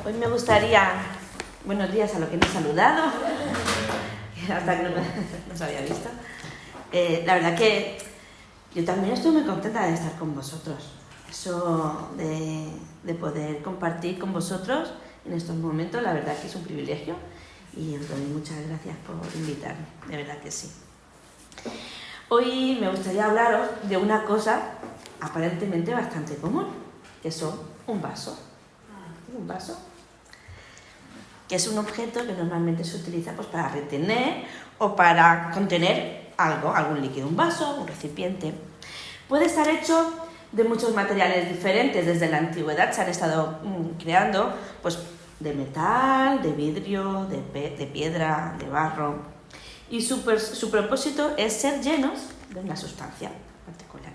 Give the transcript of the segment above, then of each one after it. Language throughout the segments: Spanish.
Hoy me gustaría, buenos días a los que me han saludado, hasta que no nos había visto. La verdad que yo también estoy muy contenta de estar con vosotros. Eso de poder compartir con vosotros en estos momentos, la verdad que es un privilegio y os doy muchas gracias por invitarme, de verdad que sí. Hoy me gustaría hablaros de una cosa aparentemente bastante común, que son un vaso. Un vaso, que es un objeto que normalmente se utiliza pues, para retener o para contener algo, algún líquido, un vaso, un recipiente. Puede estar hecho de muchos materiales diferentes. Desde la antigüedad se han estado creando pues, de metal, de vidrio, de piedra, de barro. Y su propósito es ser llenos de una sustancia particular.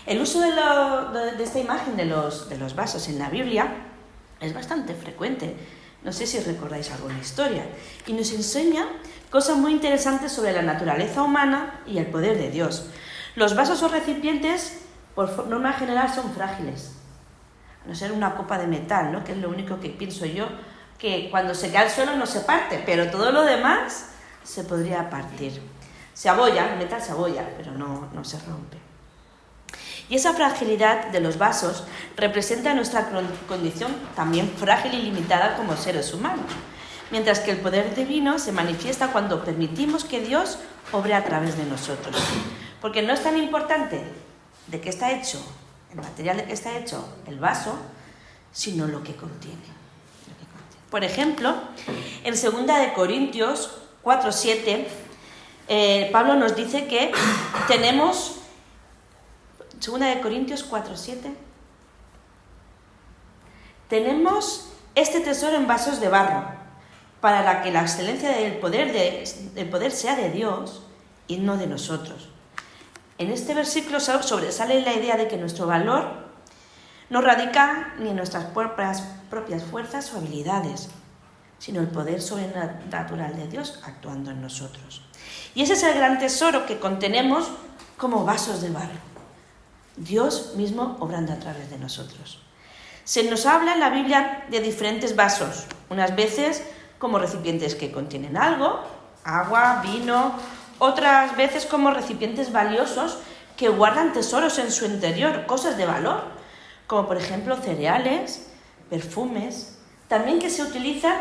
El uso de esta imagen de los vasos en la Biblia es bastante frecuente. No sé si recordáis alguna historia. Y nos enseña cosas muy interesantes sobre la naturaleza humana y el poder de Dios. Los vasos o recipientes, por norma general, son frágiles. A no ser una copa de metal, ¿no? Que es lo único que pienso yo, que cuando se cae al suelo no se parte, pero todo lo demás se podría partir. Se abolla, el metal se abolla, pero no se rompe. Y esa fragilidad de los vasos representa nuestra condición también frágil y limitada como seres humanos, mientras que el poder divino se manifiesta cuando permitimos que Dios obre a través de nosotros. Porque no es tan importante de qué está hecho, el material de qué está hecho el vaso, sino lo que contiene. Por ejemplo, en 2 Corintios 4:7, Pablo nos dice que tenemos... 2 Corintios 4:7. Tenemos este tesoro en vasos de barro, para que la excelencia del poder sea de Dios y no de nosotros. En este versículo sobresale la idea de que nuestro valor no radica ni en nuestras propias fuerzas o habilidades, sino el poder sobrenatural de Dios actuando en nosotros. Y ese es el gran tesoro que contenemos como vasos de barro. Dios mismo obrando a través de nosotros. Se nos habla en la Biblia de diferentes vasos, unas veces como recipientes que contienen algo, agua, vino, otras veces como recipientes valiosos que guardan tesoros en su interior, cosas de valor, como por ejemplo cereales, perfumes, también que se utilizan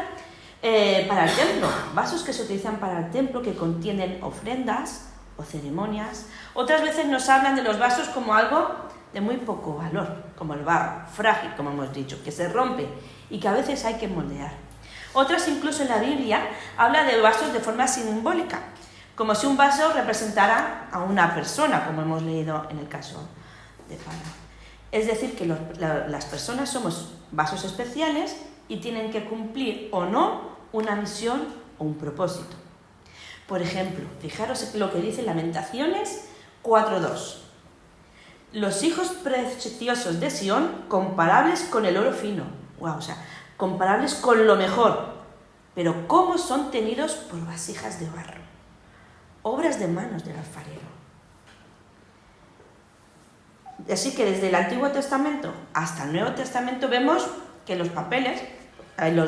para el templo, vasos que se utilizan para el templo que contienen ofrendas o ceremonias. Otras veces nos hablan de los vasos como algo de muy poco valor, como el barro, frágil, como hemos dicho, que se rompe y que a veces hay que moldear. Otras, incluso en la Biblia, habla de vasos de forma simbólica, como si un vaso representara a una persona, como hemos leído en el caso de Pablo. Es decir, que las personas somos vasos especiales y tienen que cumplir o no una misión o un propósito. Por ejemplo, fijaros lo que dice Lamentaciones 4:2. Los hijos preciosos de Sión, comparables con el oro fino. Wow, o sea, comparables con lo mejor. Pero ¿cómo son tenidos por vasijas de barro? Obras de manos del alfarero. Así que desde el Antiguo Testamento hasta el Nuevo Testamento vemos que los papeles,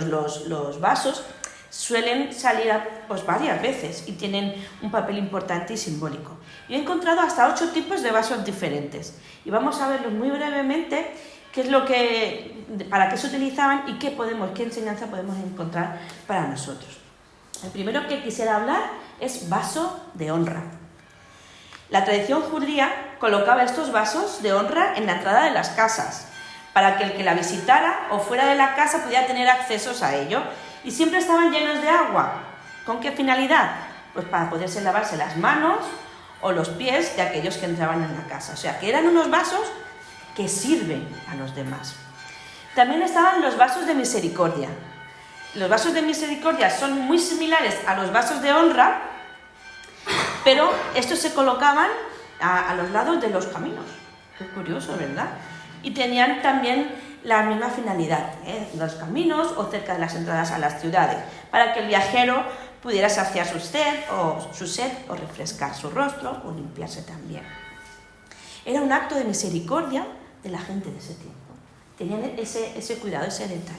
los vasos, suelen salir pues, varias veces y tienen un papel importante y simbólico. Yo he encontrado hasta 8 tipos de vasos diferentes y vamos a verlos muy brevemente qué es para qué se utilizaban y qué enseñanza podemos encontrar para nosotros. El primero que quisiera hablar es vaso de honra. La tradición judía colocaba estos vasos de honra en la entrada de las casas para que el que la visitara o fuera de la casa pudiera tener accesos a ello. Y siempre estaban llenos de agua. ¿Con qué finalidad? Pues para poderse lavarse las manos o los pies de aquellos que entraban en la casa. O sea, que eran unos vasos que sirven a los demás. También estaban los vasos de misericordia. Los vasos de misericordia son muy similares a los vasos de honra, pero estos se colocaban a los lados de los caminos. Qué curioso, ¿verdad? Y tenían también la misma finalidad, los caminos o cerca de las entradas a las ciudades, para que el viajero pudiera saciar su sed o refrescar su rostro o limpiarse también. Era un acto de misericordia de la gente de ese tiempo. Tenían ese cuidado, ese detalle.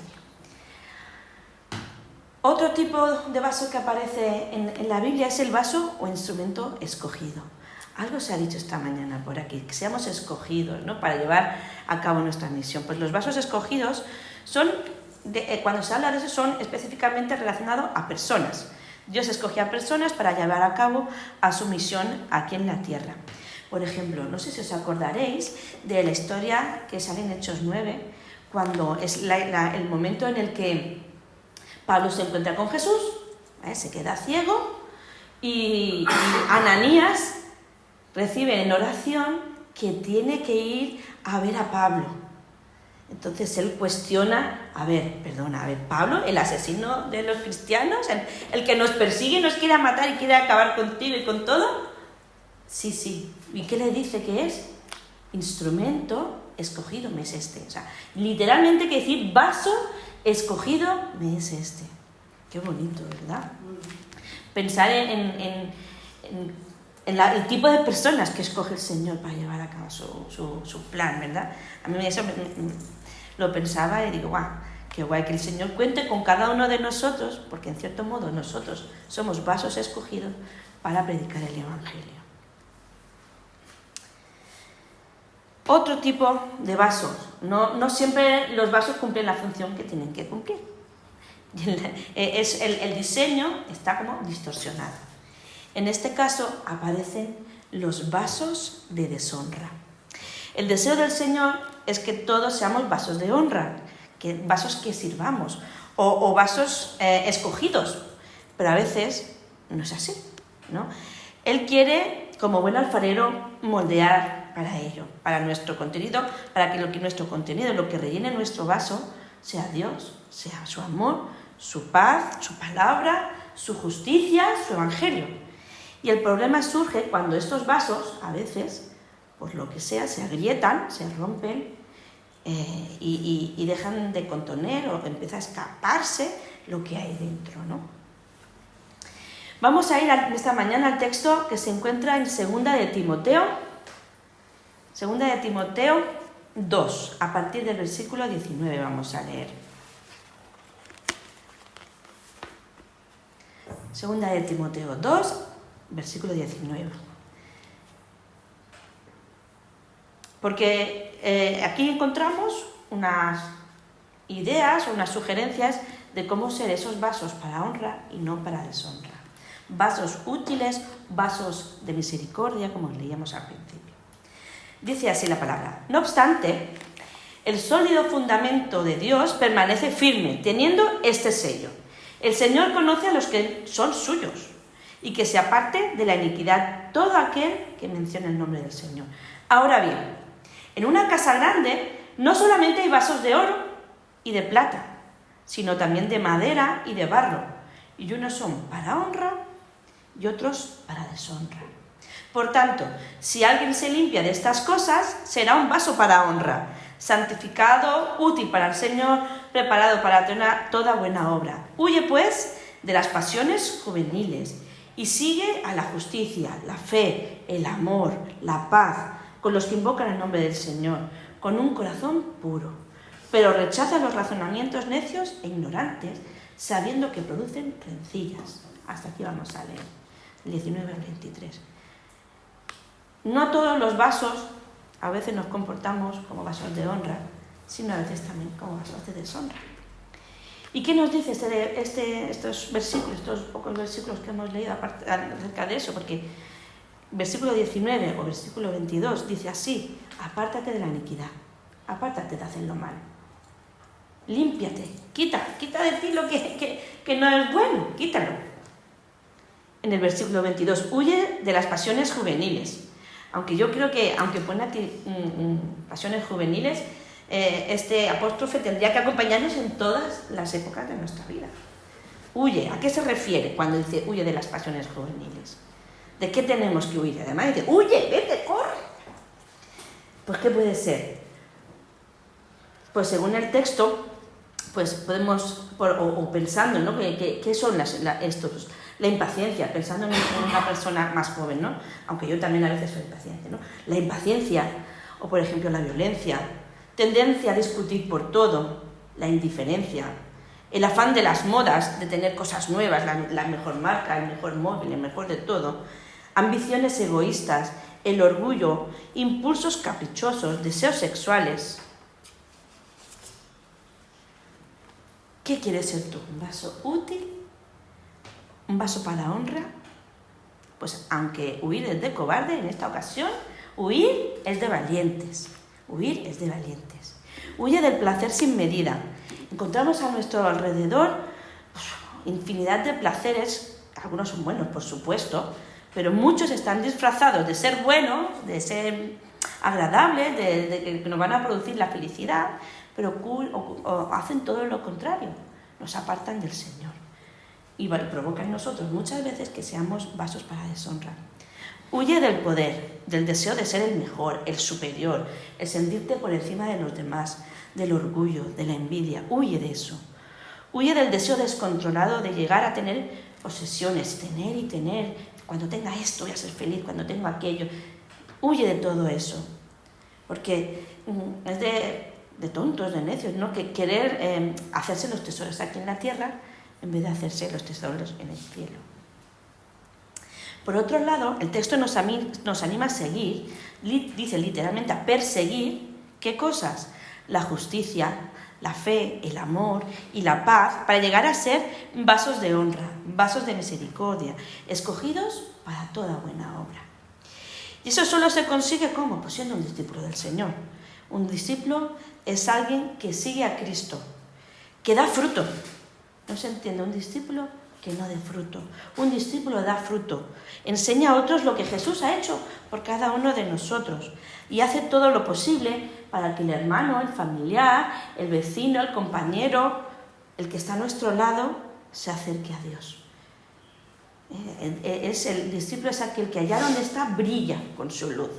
Otro tipo de vaso que aparece en la Biblia es el vaso o instrumento escogido. Algo se ha dicho esta mañana por aquí, que seamos escogidos, ¿no?, para llevar a cabo nuestra misión. Pues los vasos escogidos son, cuando se habla de eso, son específicamente relacionados a personas. Dios escogió a personas para llevar a cabo a su misión aquí en la tierra. Por ejemplo, no sé si os acordaréis de la historia que sale en Hechos 9, cuando es el momento en el que Pablo se encuentra con Jesús, se queda ciego, y Ananías recibe en oración que tiene que ir a ver a Pablo. Entonces él cuestiona, Pablo, el asesino de los cristianos, el que nos persigue, nos quiere matar y quiere acabar contigo y con todo. Sí. ¿Y qué le dice que es? Instrumento escogido me es este. O sea, literalmente quiere decir vaso escogido me es este. Qué bonito, ¿verdad? Pensar en el tipo de personas que escoge el Señor para llevar a cabo su plan, ¿verdad? A mí eso lo pensaba y digo, guau, qué guay que el Señor cuente con cada uno de nosotros, porque en cierto modo nosotros somos vasos escogidos para predicar el Evangelio. Otro tipo de vasos. No siempre los vasos cumplen la función que tienen que cumplir. El diseño está como distorsionado. En este caso aparecen los vasos de deshonra. El deseo del Señor es que todos seamos vasos de honra, vasos que sirvamos, o vasos escogidos, pero a veces no es así, ¿no? Él quiere, como buen alfarero, moldear para ello, para nuestro contenido, para que nuestro contenido, lo que rellene nuestro vaso, sea Dios, sea su amor, su paz, su palabra, su justicia, su evangelio. Y el problema surge cuando estos vasos, a veces, por lo que sea, se agrietan, se rompen y dejan de contener o empieza a escaparse lo que hay dentro, ¿no? Vamos a ir esta mañana al texto que se encuentra en 2 de Timoteo 2, a partir del versículo 19 vamos a leer. 2 de Timoteo 2, versículo 19. Porque aquí encontramos unas ideas o unas sugerencias de cómo ser esos vasos para honra y no para deshonra. Vasos útiles, vasos de misericordia, como leíamos al principio. Dice así la palabra: no obstante, el sólido fundamento de Dios permanece firme, teniendo este sello: el Señor conoce a los que son suyos, y que se aparte de la iniquidad todo aquel que mencione el nombre del Señor. Ahora bien, en una casa grande no solamente hay vasos de oro y de plata, sino también de madera y de barro, y unos son para honra y otros para deshonra. Por tanto, si alguien se limpia de estas cosas, será un vaso para honra, santificado, útil para el Señor, preparado para toda buena obra. Huye, pues, de las pasiones juveniles y sigue a la justicia, la fe, el amor, la paz, con los que invocan el nombre del Señor, con un corazón puro. Pero rechaza los razonamientos necios e ignorantes, sabiendo que producen rencillas. Hasta aquí vamos a leer, 19 al 23. No todos los vasos, a veces nos comportamos como vasos de honra, sino a veces también como vasos de deshonra. ¿Y qué nos dice estos versículos, estos pocos versículos que hemos leído acerca de eso? Porque versículo 19 o versículo 22 dice así: apártate de la iniquidad, apártate de hacer lo malo, límpiate, quita de ti lo que no es bueno, quítalo. En el versículo 22, huye de las pasiones juveniles. Aunque yo creo que, aunque pone aquí pasiones juveniles, este apóstrofe tendría que acompañarnos en todas las épocas de nuestra vida. Huye, ¿a qué se refiere cuando dice huye de las pasiones juveniles? ¿De qué tenemos que huir? Además dice, huye, vete, corre. Pues ¿qué puede ser? Pues según el texto, pues podemos, o pensando, ¿no? ¿Qué son estos? La impaciencia, pensando en una persona más joven, ¿no? Aunque yo también a veces soy impaciente, ¿no? La impaciencia, o por ejemplo la violencia, tendencia a discutir por todo, la indiferencia, el afán de las modas, de tener cosas nuevas, la mejor marca, el mejor móvil, el mejor de todo, ambiciones egoístas, el orgullo, impulsos caprichosos, deseos sexuales. ¿Qué quieres ser tú? ¿Un vaso útil? ¿Un vaso para honra? Pues aunque huir es de cobarde, en esta ocasión, huir es de valientes. Huir es de valientes. Huye del placer sin medida. Encontramos a nuestro alrededor infinidad de placeres, algunos son buenos, por supuesto, pero muchos están disfrazados de ser buenos, de ser agradables, de que nos van a producir la felicidad, pero o hacen todo lo contrario, nos apartan del Señor y provocan en nosotros muchas veces que seamos vasos para deshonra. Huye del poder, del deseo de ser el mejor, el superior, el sentirte por encima de los demás, del orgullo, de la envidia. Huye de eso. Huye del deseo descontrolado de llegar a tener posesiones, tener y tener. Cuando tenga esto voy a ser feliz, cuando tengo aquello. Huye de todo eso. Porque es de tontos, de necios, ¿no? Que querer hacerse los tesoros aquí en la tierra en vez de hacerse los tesoros en el cielo. Por otro lado, el texto nos anima a seguir, dice literalmente a perseguir, ¿qué cosas? La justicia, la fe, el amor y la paz, para llegar a ser vasos de honra, vasos de misericordia, escogidos para toda buena obra. Y eso solo se consigue, ¿cómo? Pues siendo un discípulo del Señor. Un discípulo es alguien que sigue a Cristo, que da fruto. ¿No se entiende? Un discípulo que no dé fruto. Un discípulo da fruto. Enseña a otros lo que Jesús ha hecho por cada uno de nosotros. Y hace todo lo posible para que el hermano, el familiar, el vecino, el compañero, el que está a nuestro lado, se acerque a Dios. El discípulo es aquel que allá donde está brilla con su luz.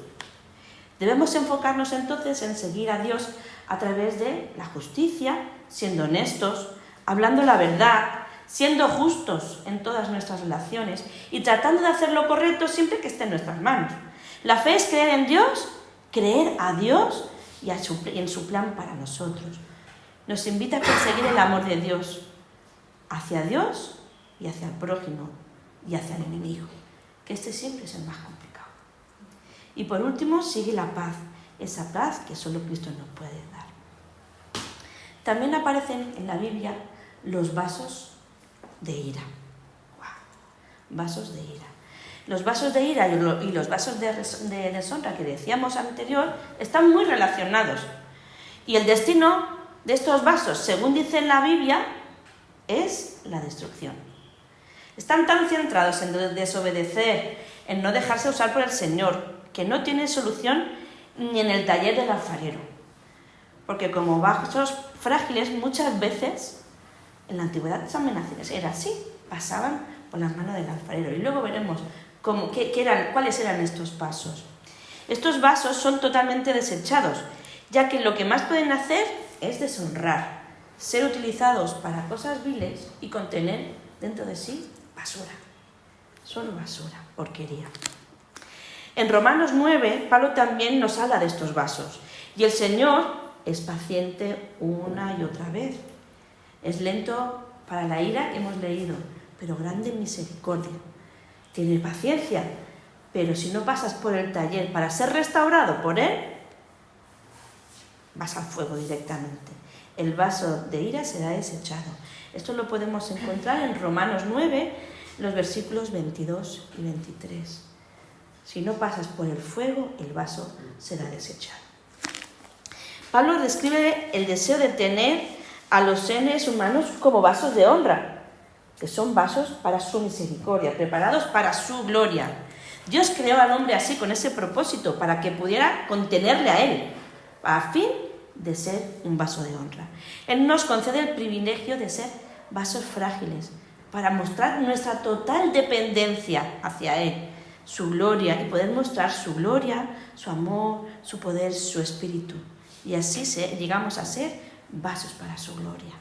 Debemos enfocarnos entonces en seguir a Dios a través de la justicia, siendo honestos, hablando la verdad, siendo justos en todas nuestras relaciones y tratando de hacer lo correcto siempre que esté en nuestras manos. La fe es creer en Dios, creer a Dios y en su plan para nosotros. Nos invita a perseguir el amor de Dios hacia Dios y hacia el prójimo y hacia el enemigo, que este siempre es el más complicado. Y por último, sigue la paz, esa paz que solo Cristo nos puede dar. También aparecen en la Biblia los vasos de ira. ¡Wow! Vasos de ira. Los vasos de ira y los vasos de deshonra que decíamos anterior están muy relacionados. Y el destino de estos vasos, según dice en la Biblia, es la destrucción. Están tan centrados en desobedecer, en no dejarse usar por el Señor, que no tienen solución ni en el taller del alfarero. Porque como vasos frágiles, muchas veces en la antigüedad era así, pasaban por las manos del alfarero. Y luego veremos cuáles eran estos vasos. Estos vasos son totalmente desechados, ya que lo que más pueden hacer es deshonrar, ser utilizados para cosas viles y contener dentro de sí basura. Solo basura, porquería. En Romanos 9, Pablo también nos habla de estos vasos. Y el Señor es paciente una y otra vez. Es lento para la ira que hemos leído, pero grande en misericordia. Tiene paciencia, pero si no pasas por el taller para ser restaurado por Él, vas al fuego directamente. El vaso de ira será desechado. Esto lo podemos encontrar en Romanos 9, los versículos 22 y 23. Si no pasas por el fuego, el vaso será desechado. Pablo describe el deseo de tener a los seres humanos como vasos de honra, que son vasos para su misericordia, preparados para su gloria. Dios creó al hombre así, con ese propósito, para que pudiera contenerle a él, a fin de ser un vaso de honra. Él nos concede el privilegio de ser vasos frágiles, para mostrar nuestra total dependencia hacia Él, su gloria, y poder mostrar su gloria, su amor, su poder, su espíritu. Y así llegamos a ser vasos para su gloria.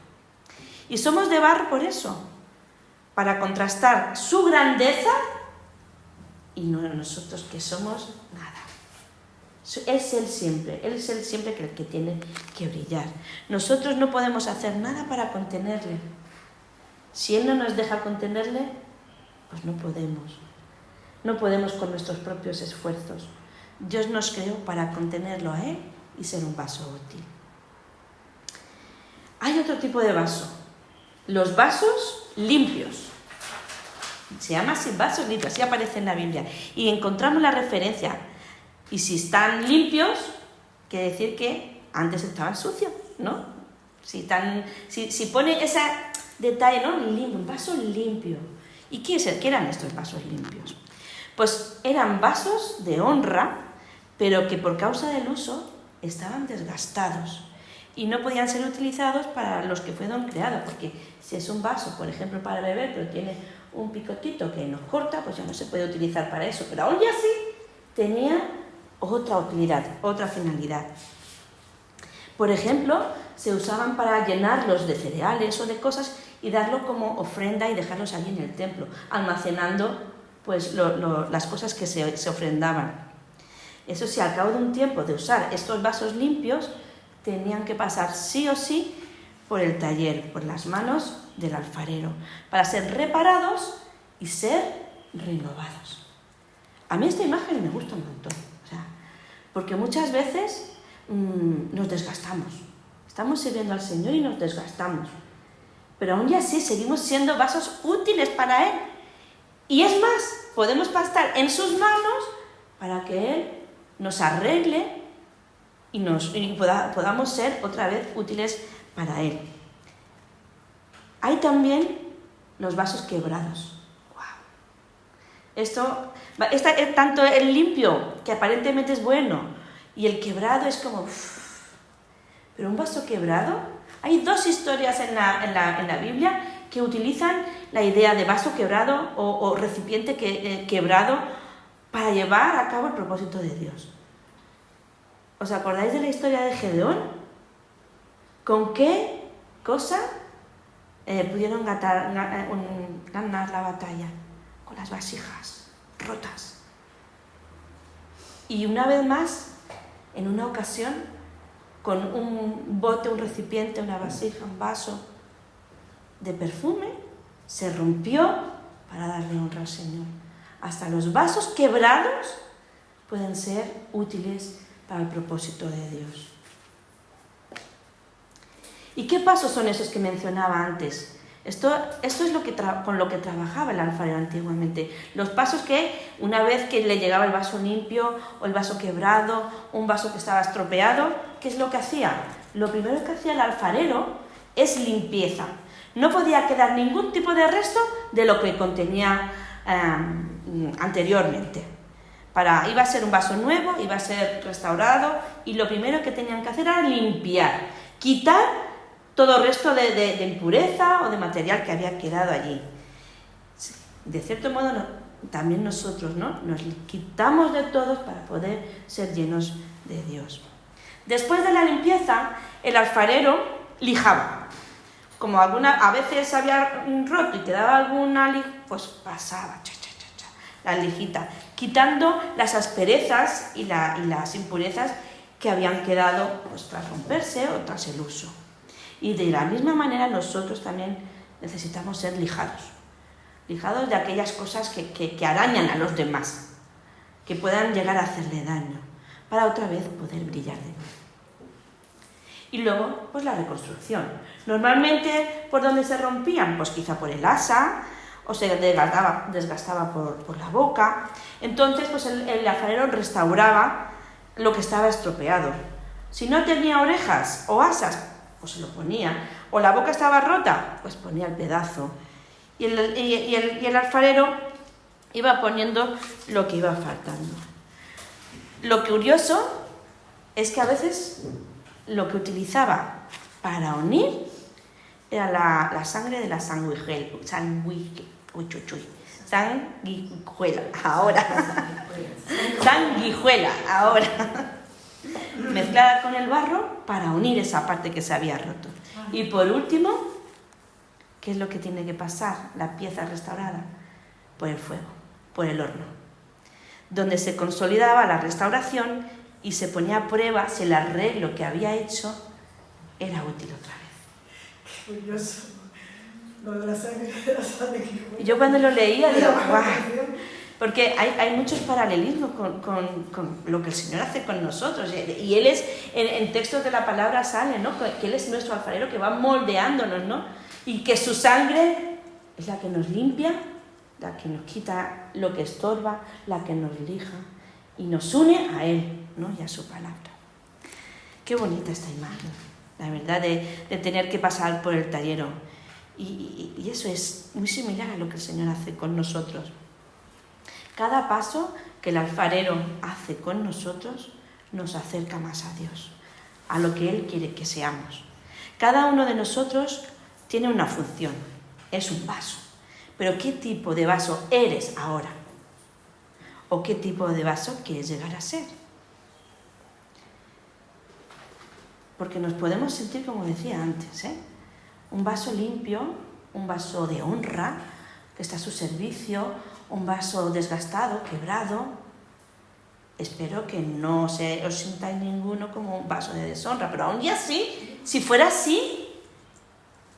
Y somos de barro por eso, para contrastar su grandeza y no nosotros que somos nada. Es Él siempre el que tiene que brillar. Nosotros no podemos hacer nada para contenerle. Si Él no nos deja contenerle, pues no podemos. No podemos con nuestros propios esfuerzos. Dios nos creó para contenerlo a Él y ser un vaso útil. Hay otro tipo de vaso, los vasos limpios. Se llama así, vasos limpios, así aparece en la Biblia. Y encontramos la referencia. Y si están limpios, quiere decir que antes estaban sucios, ¿no? Si pone ese detalle, ¿no? Limpio, un vaso limpio. ¿Y qué eran estos vasos limpios? Pues eran vasos de honra, pero que por causa del uso estaban desgastados y no podían ser utilizados para los que fueron creados, porque si es un vaso, por ejemplo, para beber, pero tiene un picotito que nos corta, pues ya no se puede utilizar para eso, pero aún así tenía otra utilidad, otra finalidad. Por ejemplo, se usaban para llenarlos de cereales o de cosas y darlo como ofrenda y dejarlos allí en el templo, almacenando pues las cosas que se ofrendaban. Eso sí, al cabo de un tiempo de usar estos vasos limpios, tenían que pasar sí o sí por el taller, por las manos del alfarero, para ser reparados y ser renovados. A mí esta imagen me gusta un montón, porque muchas veces nos desgastamos. Estamos sirviendo al Señor y nos desgastamos. Pero aún así seguimos siendo vasos útiles para Él. Y es más, podemos estar en sus manos para que Él nos arregle y podamos ser otra vez útiles para Él. Hay también los vasos quebrados. ¡Wow! Tanto el limpio, que aparentemente es bueno, y el quebrado es como... Pero un vaso quebrado... Hay dos historias en la Biblia que utilizan la idea de vaso quebrado o recipiente quebrado para llevar a cabo el propósito de Dios. ¿Os acordáis de la historia de Gedeón? ¿Con qué cosa pudieron ganar la batalla? Con las vasijas rotas. Y una vez más, en una ocasión, con un bote, un recipiente, una vasija, un vaso de perfume, se rompió para darle honra al Señor. Hasta los vasos quebrados pueden ser útiles para el propósito de Dios. ¿Y qué pasos son esos que mencionaba antes? Esto es con lo que trabajaba el alfarero antiguamente. Los pasos que, una vez que le llegaba el vaso limpio o el vaso quebrado, un vaso que estaba estropeado, ¿qué es lo que hacía? Lo primero que hacía el alfarero es limpieza. No podía quedar ningún tipo de resto de lo que contenía anteriormente. Iba a ser un vaso nuevo, iba a ser restaurado, y lo primero que tenían que hacer era limpiar, quitar todo resto de impureza o de material que había quedado allí. De cierto modo, también nosotros, ¿no? Nos quitamos de todos para poder ser llenos de Dios. Después de la limpieza, el alfarero lijaba. Como a veces había roto y quedaba alguna, pues pasaba la lijita, quitando las asperezas y las impurezas que habían quedado pues, tras romperse o tras el uso. Y de la misma manera nosotros también necesitamos ser lijados de aquellas cosas que arañan a los demás, que puedan llegar a hacerle daño, para otra vez poder brillar de nuevo. Y luego, pues la reconstrucción. Normalmente, ¿por dónde se rompían? Pues quizá por el asa, o se desgastaba por la boca. Entonces, pues el alfarero restauraba lo que estaba estropeado. Si no tenía orejas o asas, pues se lo ponía, o la boca estaba rota, pues ponía el pedazo. Y el alfarero iba poniendo lo que iba faltando. Lo curioso es que a veces lo que utilizaba para unir era la sangre de la sanguijuela, mezclada con el barro para unir esa parte que se había roto. Y por último, ¿qué es lo que tiene que pasar la pieza restaurada? Por el fuego, por el horno, donde se consolidaba la restauración y se ponía a prueba si el arreglo que había hecho era útil otra vez. Curioso. Lo de la sangre. Yo cuando lo leía digo, ¡guau! Porque hay muchos paralelismos con lo que el Señor hace con nosotros. Y Él es, en textos de la palabra sale, ¿no? Que Él es nuestro alfarero que va moldeándonos, ¿no? Y que su sangre es la que nos limpia, la que nos quita lo que estorba, la que nos lija y nos une a Él, ¿no? Y a su palabra. Qué bonita esta imagen, la verdad, de tener que pasar por el tallero. Y eso es muy similar a lo que el Señor hace con nosotros. Cada paso que el alfarero hace con nosotros nos acerca más a Dios, a lo que Él quiere que seamos. Cada uno de nosotros tiene una función, es un vaso. Pero ¿qué tipo de vaso eres ahora? ¿O qué tipo de vaso quieres llegar a ser? Porque nos podemos sentir, como decía antes, un vaso limpio, un vaso de honra, que está a su servicio, un vaso desgastado, quebrado. Espero que no os sintáis ninguno como un vaso de deshonra, pero aún y así, si fuera así,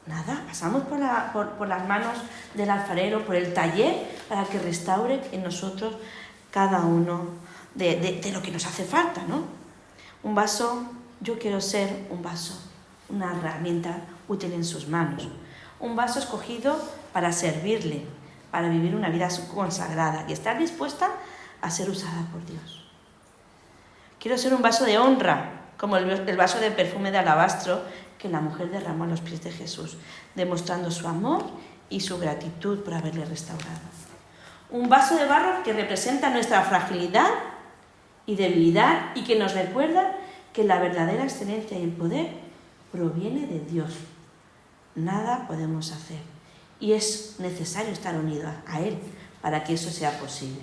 nada, pasamos por las manos del alfarero, por el taller, para que restaure en nosotros cada uno de lo que nos hace falta, ¿no? Un vaso, yo quiero ser un vaso, una herramienta útil en sus manos, un vaso escogido para servirle, para vivir una vida consagrada y estar dispuesta a ser usada por Dios. Quiero ser un vaso de honra, como el vaso de perfume de alabastro que la mujer derramó a los pies de Jesús, demostrando su amor y su gratitud por haberle restaurado. Un vaso de barro que representa nuestra fragilidad y debilidad y que nos recuerda que la verdadera excelencia y el poder proviene de Dios. Nada podemos hacer y es necesario estar unidos a Él para que eso sea posible.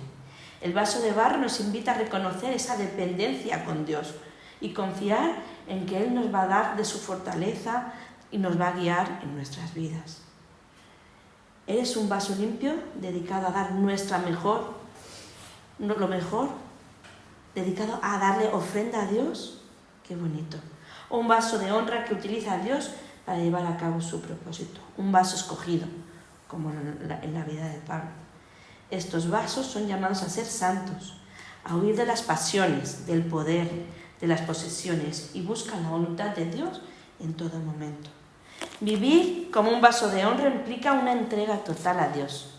El vaso de barro nos invita a reconocer esa dependencia con Dios y confiar en que Él nos va a dar de su fortaleza y nos va a guiar en nuestras vidas. ¿Eres un vaso limpio dedicado a dar lo mejor, dedicado a darle ofrenda a Dios? ¡Qué bonito! O un vaso de honra que utiliza a Dios para llevar a cabo su propósito. Un vaso escogido, como en la vida de Pablo. Estos vasos son llamados a ser santos, a huir de las pasiones, del poder, de las posesiones y buscan la voluntad de Dios en todo momento. Vivir como un vaso de honra implica una entrega total a Dios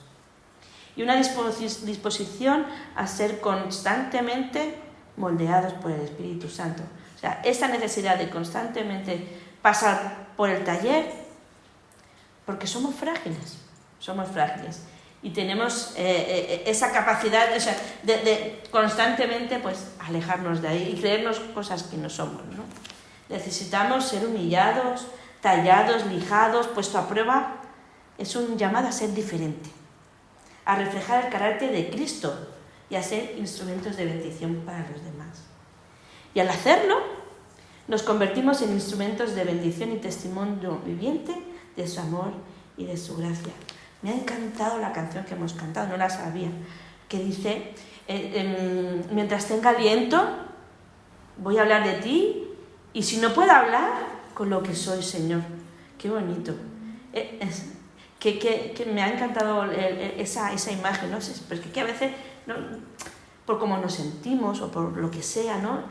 y una disposición a ser constantemente moldeados por el Espíritu Santo. O sea, esa necesidad de constantemente pasar por el taller, porque somos frágiles y tenemos esa capacidad de constantemente alejarnos de ahí y creernos cosas que no somos, ¿no? Necesitamos ser humillados, tallados, lijados, puesto a prueba. Es un llamado a ser diferente, a reflejar el carácter de Cristo y a ser instrumentos de bendición para los demás. Y al hacerlo, nos convertimos en instrumentos de bendición y testimonio viviente de su amor y de su gracia. Me ha encantado la canción que hemos cantado, no la sabía, que dice, mientras tenga aliento, voy a hablar de ti, y si no puedo hablar, con lo que soy, Señor. Qué bonito. Que me ha encantado esa imagen, ¿no? Porque a veces, ¿no?, por cómo nos sentimos o por lo que sea, ¿no?,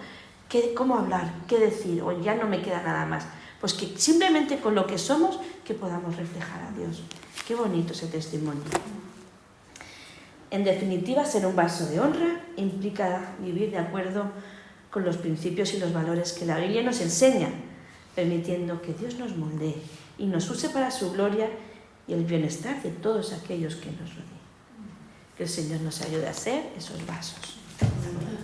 ¿cómo hablar? ¿Qué decir? O ya no me queda nada más. Pues que simplemente con lo que somos, que podamos reflejar a Dios. Qué bonito ese testimonio. En definitiva, ser un vaso de honra implica vivir de acuerdo con los principios y los valores que la Biblia nos enseña, permitiendo que Dios nos moldee y nos use para su gloria y el bienestar de todos aquellos que nos rodean. Que el Señor nos ayude a ser esos vasos. Amén.